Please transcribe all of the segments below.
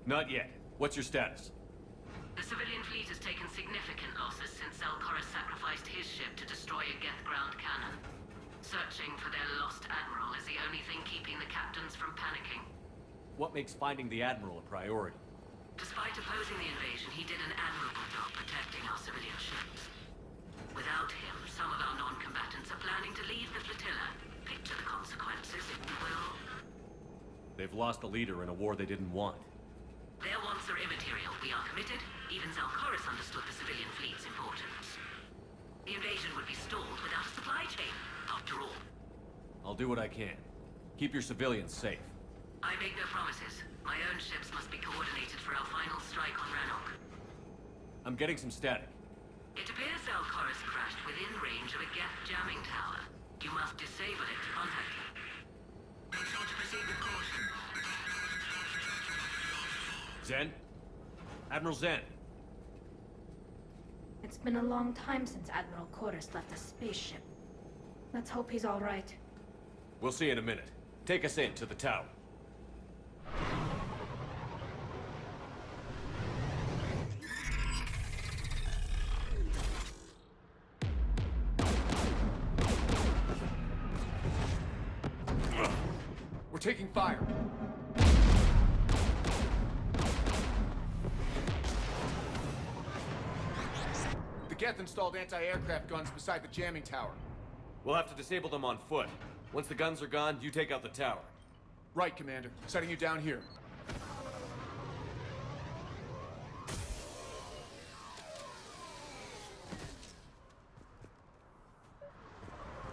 Not yet. What's your status? The civilian fleet has taken significant losses since Koris sacrificed his ship to destroy a Geth ground cannon. Searching for their lost Admiral is the only thing keeping the captains from panicking. What makes finding the Admiral a priority? Despite opposing the invasion, he did an admirable job protecting our civilian ships. Without him, some of our non-combatants are planning to leave the flotilla. Picture the consequences, if you will. They've lost a leader in a war they didn't want. Their wants are immaterial. We are committed. Even Koris understood the civilian fleet's importance. The invasion would be stalled without a supply chain, after all. I'll do what I can. Keep your civilians safe. I make no promises. My own ships must be coordinated for our final strike on Rannoch. I'm getting some static. It appears Koris crashed within range of a Geth jamming tower. You must disable it to contact him. Make sure to proceed with caution. Zen? Admiral Zen. It's been a long time since Admiral Koris left a spaceship. Let's hope he's all right. We'll see in a minute. Take us in to the tower. We're taking fire. The Geth installed anti-aircraft guns beside the jamming tower. We'll have to disable them on foot. Once the guns are gone, you take out the tower. Right, Commander. Setting you down here.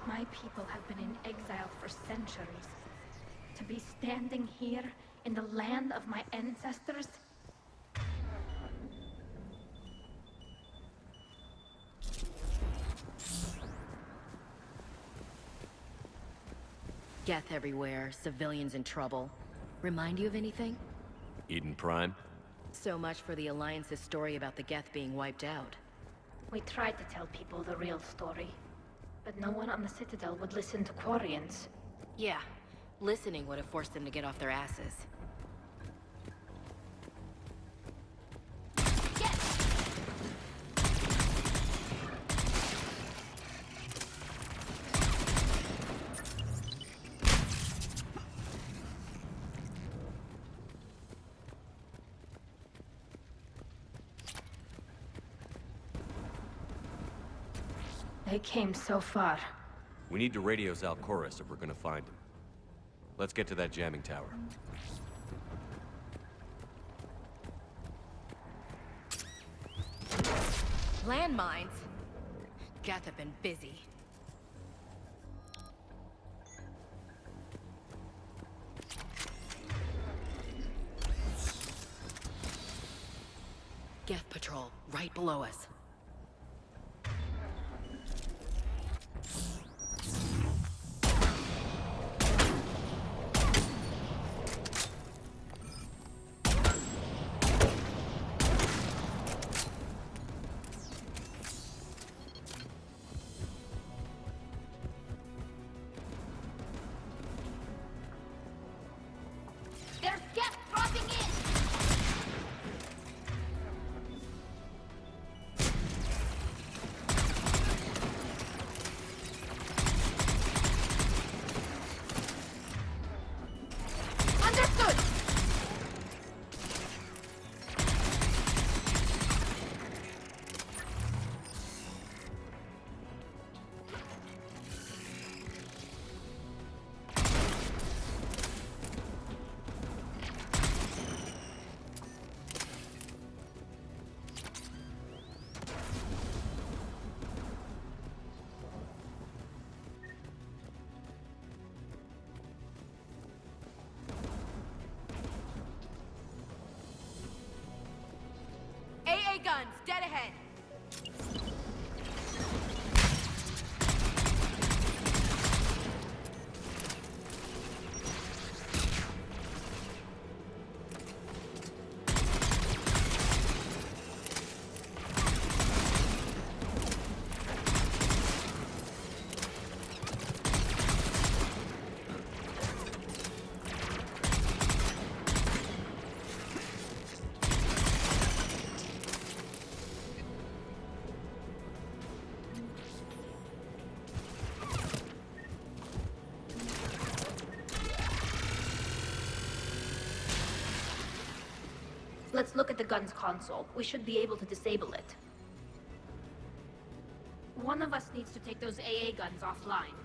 My people have been in exile for centuries. To be standing here in the land of my ancestors? Geth everywhere, civilians in trouble. Remind you of anything? Eden Prime? So much for the Alliance's story about the Geth being wiped out. We tried to tell people the real story, but no one on the Citadel would listen to Quarians. Yeah, listening would have forced them to get off their asses. They came so far. We need to radio Koris if we're gonna find him. Let's get to that jamming tower. Landmines? Geth have been busy. Geth patrol, right below us. There's Geth dropping in! Understood! AA guns, dead ahead. Let's look at the gun's console. We should be able to disable it. One of us needs to take those AA guns offline.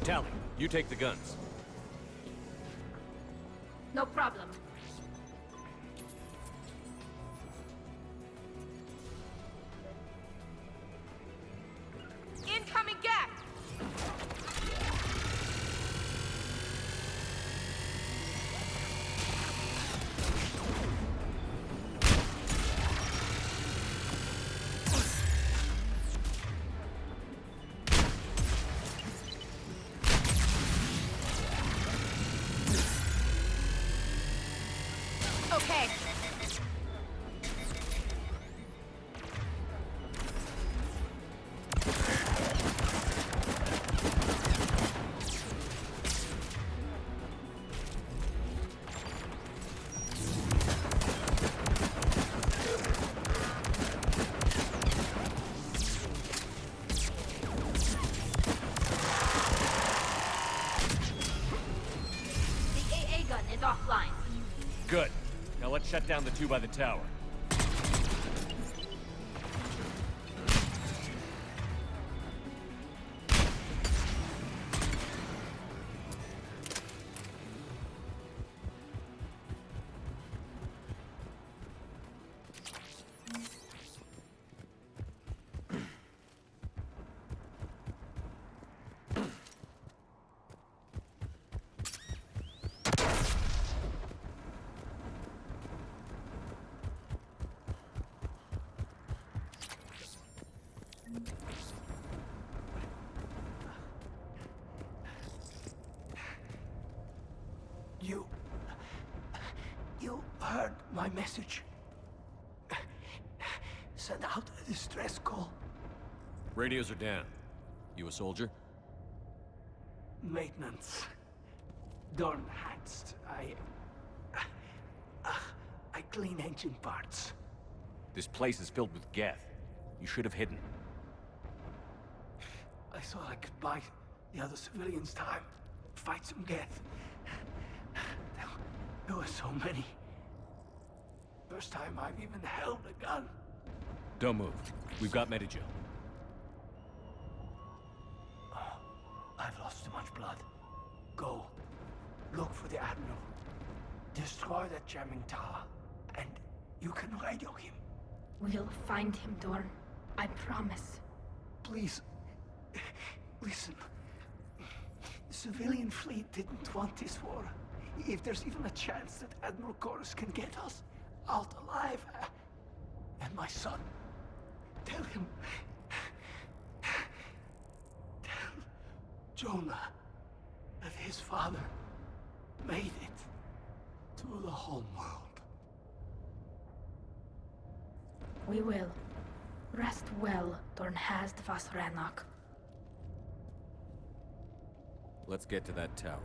Tally, you take the guns. No problem. Incoming gas! Okay. The AA gun is offline. Good. Now let's shut down the two by the tower. You heard my message. Send out a distress call. Radios are down. You a soldier? Maintenance. Dorn Hatst. I clean engine parts. This place is filled with Geth. You should have hidden. I thought I could buy the other civilians time. Fight some Geth. There were so many. First time I've even held a gun. Don't move. We've got Medigel. I've lost too much blood. Go. Look for the Admiral. Destroy that jamming tower. And you can radio him. We'll find him, Dorn. I promise. Please. Listen. The civilian fleet didn't want this war. If there's even a chance that Admiral Koris can get us out alive, and my son, tell him, tell Jonah that his father made it to the home world. We will. Rest well, Dornhazd Vasranok. Let's get to that tower.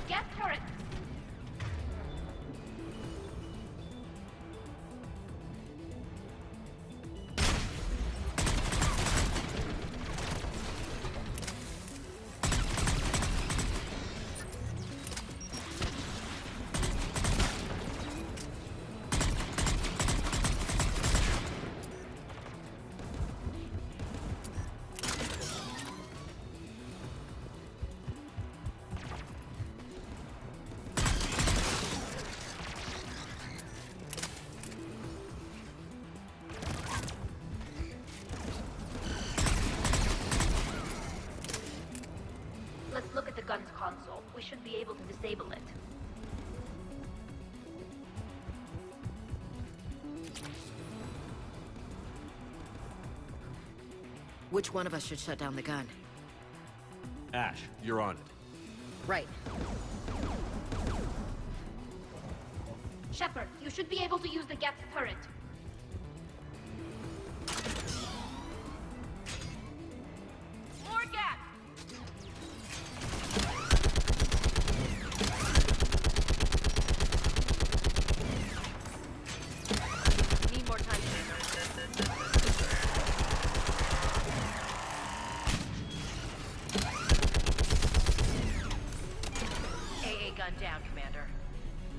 Get turret! Let's look at the gun's console. We should be able to disable it. Which one of us should shut down the gun? Ash, you're on it. Right. Shepard, you should be able to use the Geth's turret.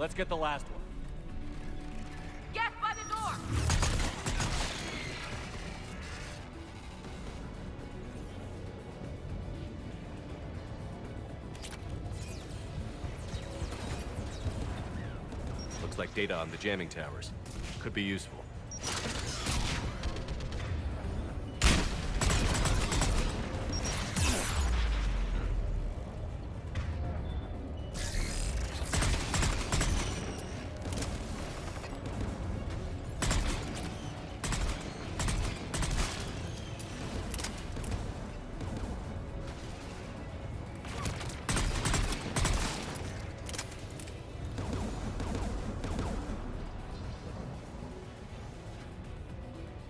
Let's get the last one. Get by the door! Looks like data on the jamming towers. Could be useful.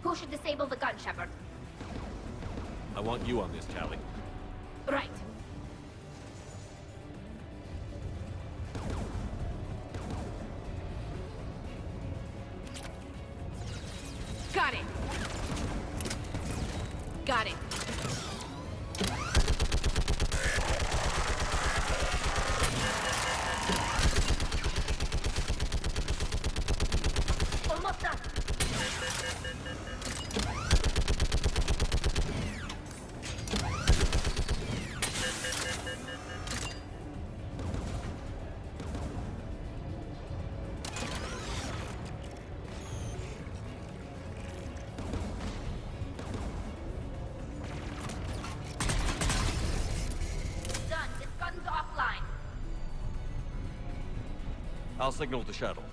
Who should disable the gun, Shepard? I want you on this, Tally. Right. Got it! Got it. Almost done. Done. This gun's offline. I'll signal the shuttle.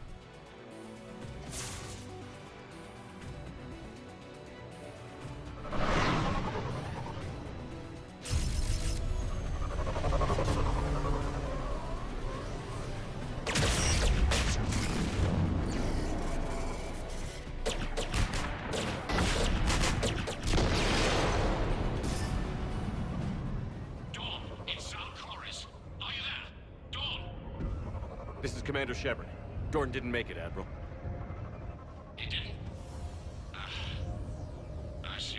Dawn, it's Koris. Are you there? Dawn! This is Commander Shepard. Dorn didn't make it, Admiral. He didn't? I see.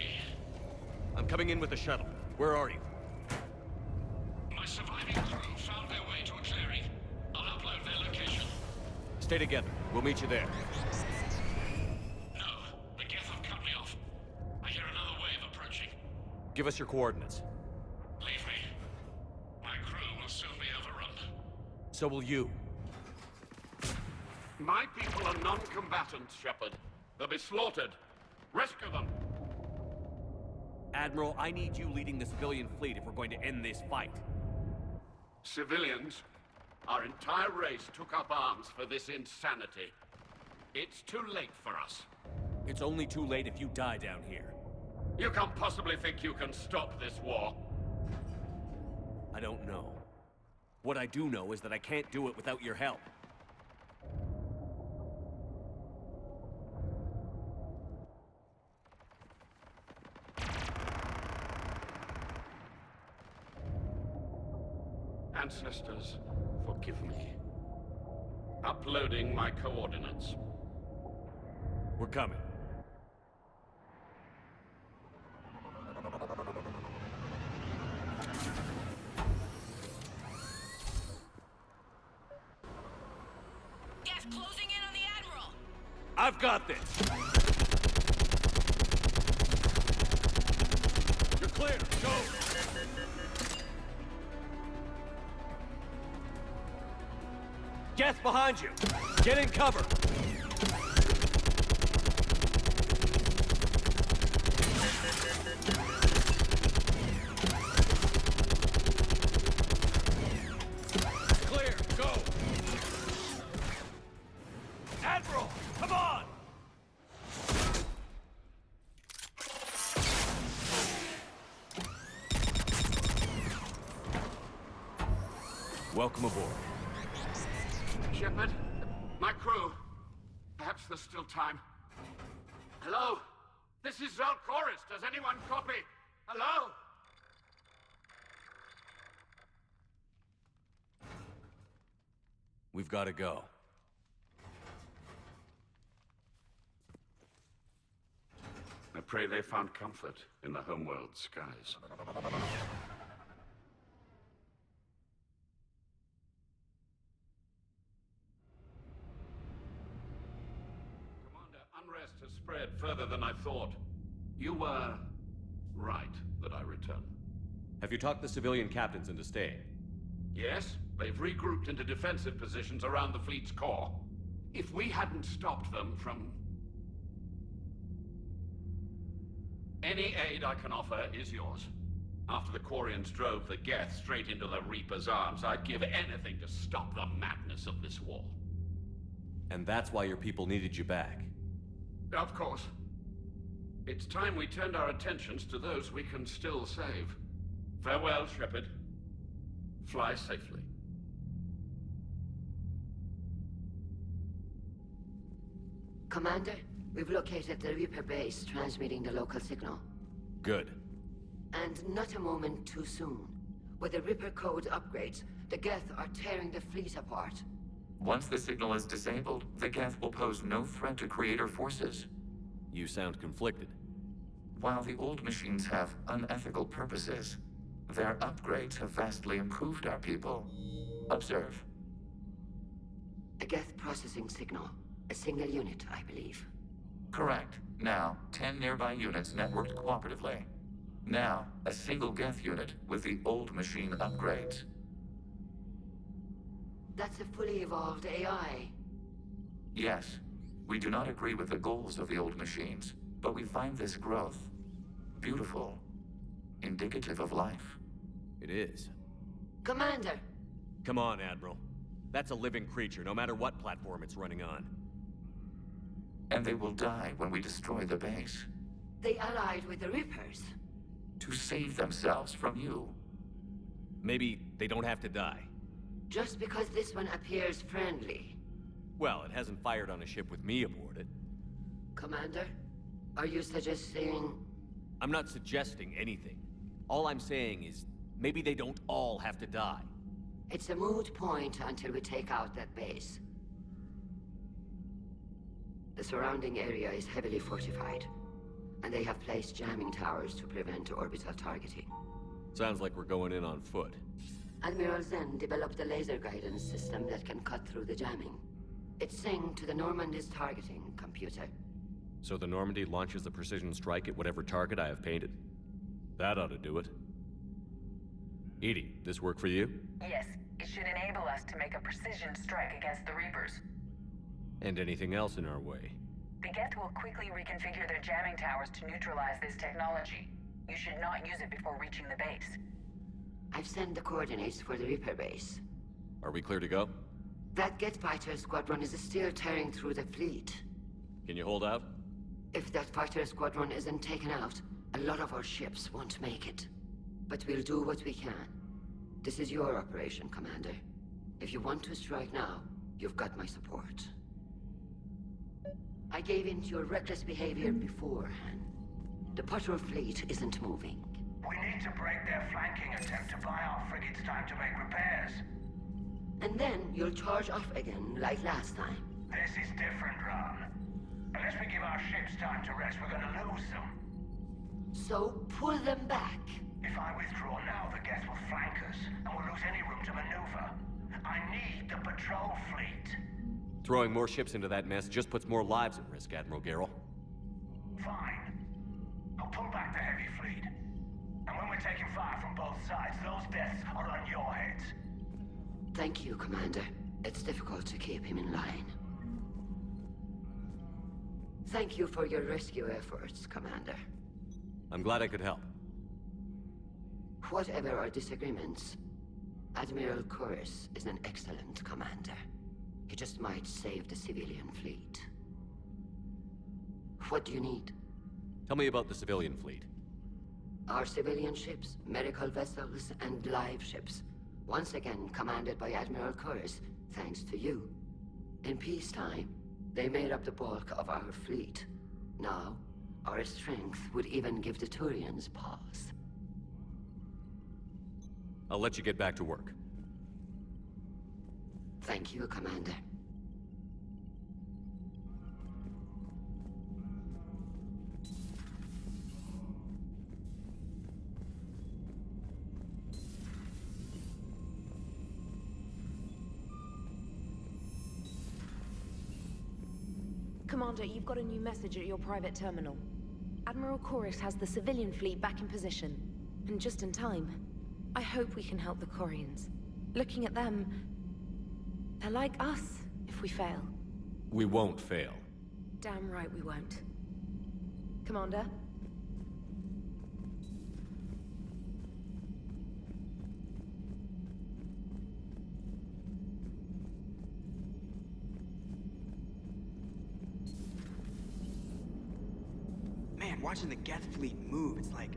I'm coming in with the shuttle. Where are you? My surviving crew found their way to a clearing. I'll upload their location. Stay together. We'll meet you there. No, the Geth have cut me off. I hear another wave approaching. Give us your coordinates. Leave me. My crew will soon be overrun. So will you. My people are non-combatants, Shepard. They'll be slaughtered. Rescue them! Admiral, I need you leading the civilian fleet if we're going to end this fight. Civilians, our entire race took up arms for this insanity. It's too late for us. It's only too late if you die down here. You can't possibly think you can stop this war. I don't know. What I do know is that I can't do it without your help. Ancestors, forgive me. Uploading my coordinates. We're coming. Gas closing in on the Admiral! I've got this! You're clear! Go! Geth behind you! Get in cover! Clear! Go! Admiral! Come on! Welcome aboard. Shepard, my crew. Perhaps there's still time. Hello? This is Koris. Does anyone copy? Hello? We've got to go. I pray they found comfort in the homeworld skies. further than I thought. You were right that I return. Have you talked the civilian captains into staying? Yes, they've regrouped into defensive positions around the fleet's core. If we hadn't stopped them from... Any aid I can offer is yours. After the Quarians drove the Geth straight into the Reaper's arms, I'd give anything to stop the madness of this war. And that's why your people needed you back. Of course. It's time we turned our attentions to those we can still save. Farewell, Shepard. Fly safely. Commander, we've located the Reaper base transmitting the local signal. Good. And not a moment too soon. With the Reaper code upgrades, the Geth are tearing the fleet apart. Once the signal is disabled, the Geth will pose no threat to Creator forces. You sound conflicted. While the old machines have unethical purposes, their upgrades have vastly improved our people. Observe. A Geth processing signal. A single unit, I believe. Correct. Now, 10 nearby units networked cooperatively. Now, a single Geth unit with the old machine upgrades. That's a fully evolved AI. Yes, we do not agree with the goals of the old machines, but we find this growth beautiful, indicative of life. It is. Commander! Come on, Admiral. That's a living creature, no matter what platform it's running on. And they will die when we destroy the base. They allied with the Reapers. To save themselves from you. Maybe they don't have to die. Just because this one appears friendly. Well, it hasn't fired on a ship with me aboard it. Commander, are you suggesting... I'm not suggesting anything. All I'm saying is, maybe they don't all have to die. It's a moot point until we take out that base. The surrounding area is heavily fortified, and they have placed jamming towers to prevent orbital targeting. Sounds like we're going in on foot. Admiral Zen developed a laser guidance system that can cut through the jamming. It's synced to the Normandy's targeting computer. So the Normandy launches a precision strike at whatever target I have painted? That ought to do it. Edie, this work for you? Yes, it should enable us to make a precision strike against the Reapers. And anything else in our way? The Geth will quickly reconfigure their jamming towers to neutralize this technology. You should not use it before reaching the base. I've sent the coordinates for the Reaper base. Are we clear to go? That Geth fighter squadron is still tearing through the fleet. Can you hold out? If that fighter squadron isn't taken out, a lot of our ships won't make it. But we'll do what we can. This is your operation, Commander. If you want to strike now, you've got my support. I gave in to your reckless behavior beforehand. The patrol fleet isn't moving. We need to break their flanking attempt to buy our frigates time to make repairs. And then you'll charge off again, like last time. This is different, Ron. Unless we give our ships time to rest, we're gonna lose them. So pull them back. If I withdraw now, the Geth will flank us, and we'll lose any room to maneuver. I need the patrol fleet. Throwing more ships into that mess just puts more lives at risk, Admiral Garrel. Fine. I'll pull back the heavy fleet. And when we're taking fire from both sides, those deaths are on your heads. Thank you, Commander. It's difficult to keep him in line. Thank you for your rescue efforts, Commander. I'm glad I could help. Whatever our disagreements, Admiral Koris is an excellent commander. He just might save the civilian fleet. What do you need? Tell me about the civilian fleet. Our civilian ships, medical vessels, and live ships. Once again commanded by Admiral Koris, thanks to you. In peacetime, they made up the bulk of our fleet. Now, our strength would even give the Turians pause. I'll let you get back to work. Thank you, Commander. Commander, you've got a new message at your private terminal. Admiral Koris has the civilian fleet back in position. And just in time. I hope we can help the Quarians. Looking at them... they're like us, if we fail. We won't fail. Damn right we won't. Commander? Man, watching the Geth fleet move, it's like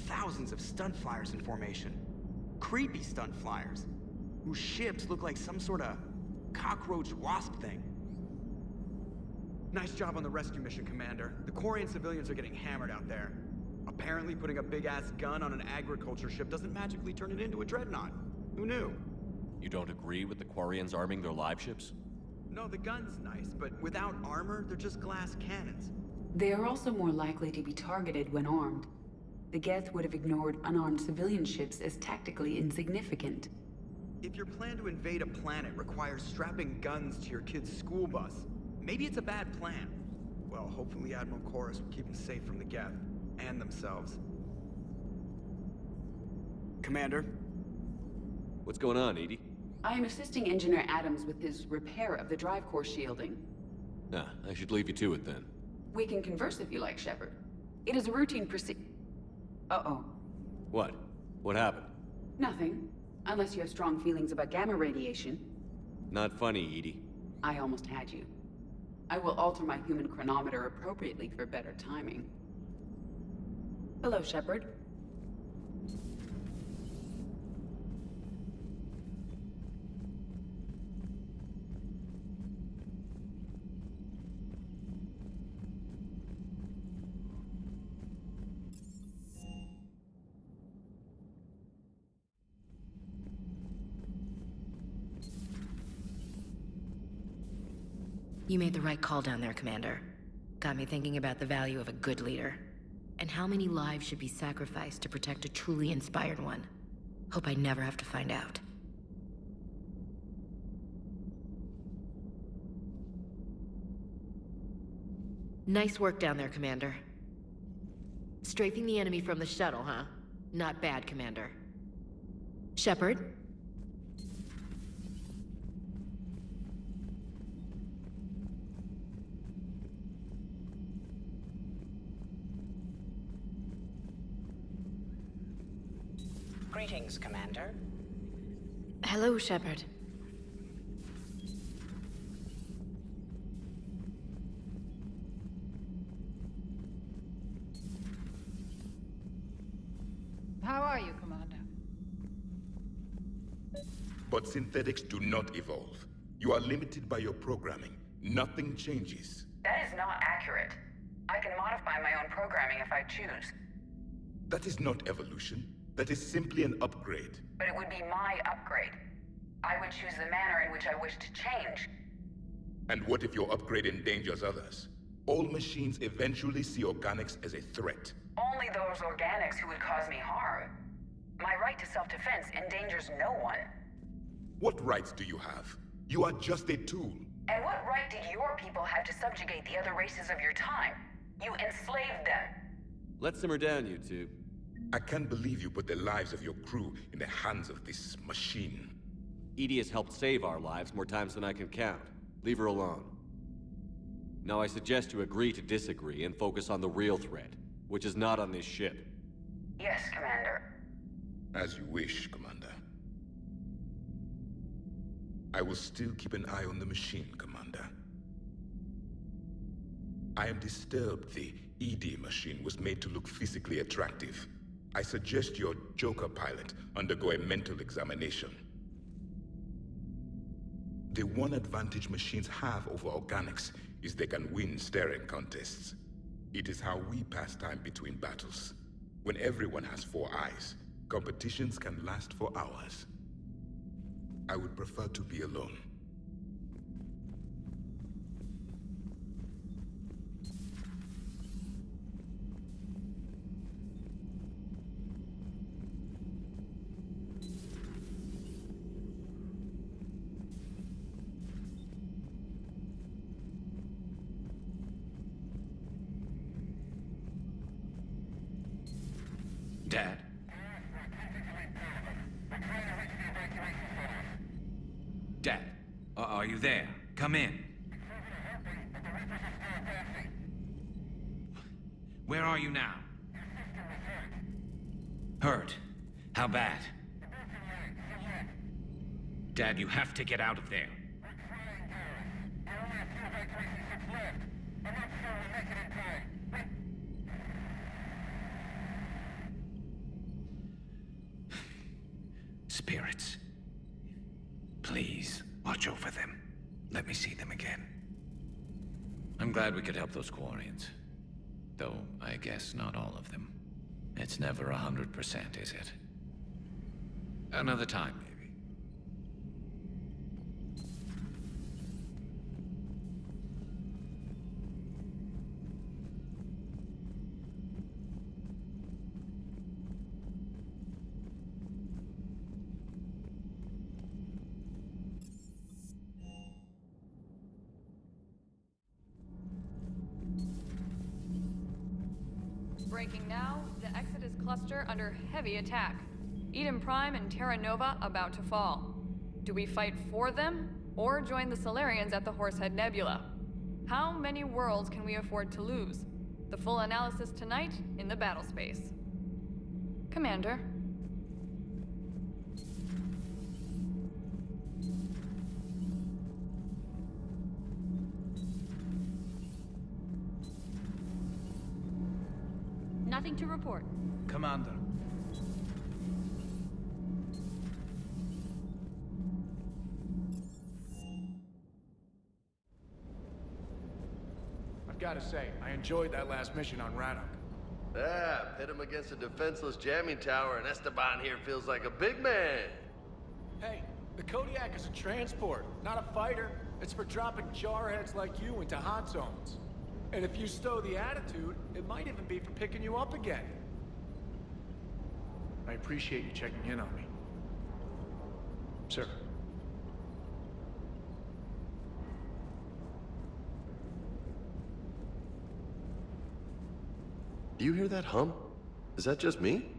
thousands of stunt flyers in formation. Creepy stunt flyers, whose ships look like some sort of cockroach wasp thing. Nice job on the rescue mission, Commander. The Quarian civilians are getting hammered out there. Apparently putting a big-ass gun on an agriculture ship doesn't magically turn it into a dreadnought. Who knew? You don't agree with the Quarians arming their live ships? No, the gun's nice, but without armor, they're just glass cannons. They are also more likely to be targeted when armed. The Geth would have ignored unarmed civilian ships as tactically insignificant. If your plan to invade a planet requires strapping guns to your kid's school bus, maybe it's a bad plan. Well, hopefully Admiral Koris will keep them safe from the Geth, and themselves. Commander? What's going on, Edie? I am assisting Engineer Adams with his repair of the drive core shielding. I should leave you to it then. We can converse if you like, Shepard. It is a routine Uh-oh. What? What happened? Nothing. Unless you have strong feelings about gamma radiation. Not funny, Edie. I almost had you. I will alter my human chronometer appropriately for better timing. Hello, Shepard. You made the right call down there, Commander. Got me thinking about the value of a good leader. And how many lives should be sacrificed to protect a truly inspired one. Hope I never have to find out. Nice work down there, Commander. Strafing the enemy from the shuttle, huh? Not bad, Commander. Shepard? Greetings, Commander. Hello, Shepard. How are you, Commander? But synthetics do not evolve. You are limited by your programming. Nothing changes. That is not accurate. I can modify my own programming if I choose. That is not evolution. That is simply an upgrade. But it would be my upgrade. I would choose the manner in which I wish to change. And what if your upgrade endangers others? All machines eventually see organics as a threat. Only those organics who would cause me harm. My right to self-defense endangers no one. What rights do you have? You are just a tool. And what right did your people have to subjugate the other races of your time? You enslaved them. Let's simmer down, you two. I can't believe you put the lives of your crew in the hands of this machine. Edie has helped save our lives more times than I can count. Leave her alone. Now I suggest you agree to disagree and focus on the real threat, which is not on this ship. Yes, Commander. As you wish, Commander. I will still keep an eye on the machine, Commander. I am disturbed the ED machine was made to look physically attractive. I suggest your Joker pilot undergo a mental examination. The one advantage machines have over organics is they can win staring contests. It is how we pass time between battles. When everyone has 4 eyes, competitions can last for hours. I would prefer to be alone. Dad? Dad, are you there? Come in. Where are you now? Hurt? How bad? Dad, you have to get out of there. Spirits. Please, watch over them. Let me see them again. I'm glad we could help those Quarians. Though, I guess not all of them. It's never 100%, is it? Another time, maybe. Breaking now, the Exodus cluster under heavy attack. Eden Prime and Terra Nova about to fall. Do we fight for them, or join the Solarians at the Horsehead Nebula? How many worlds can we afford to lose? The full analysis tonight in the battle space. Commander. Nothing to report. Commander. I've got to say, I enjoyed that last mission on Rannoch. Yeah, pit him against a defenseless jamming tower, and Esteban here feels like a big man. Hey, the Kodiak is a transport, not a fighter. It's for dropping jarheads like you into hot zones. And if you stow the attitude, it might even be for picking you up again. I appreciate you checking in on me. Sir. Do you hear that hum? Is that just me?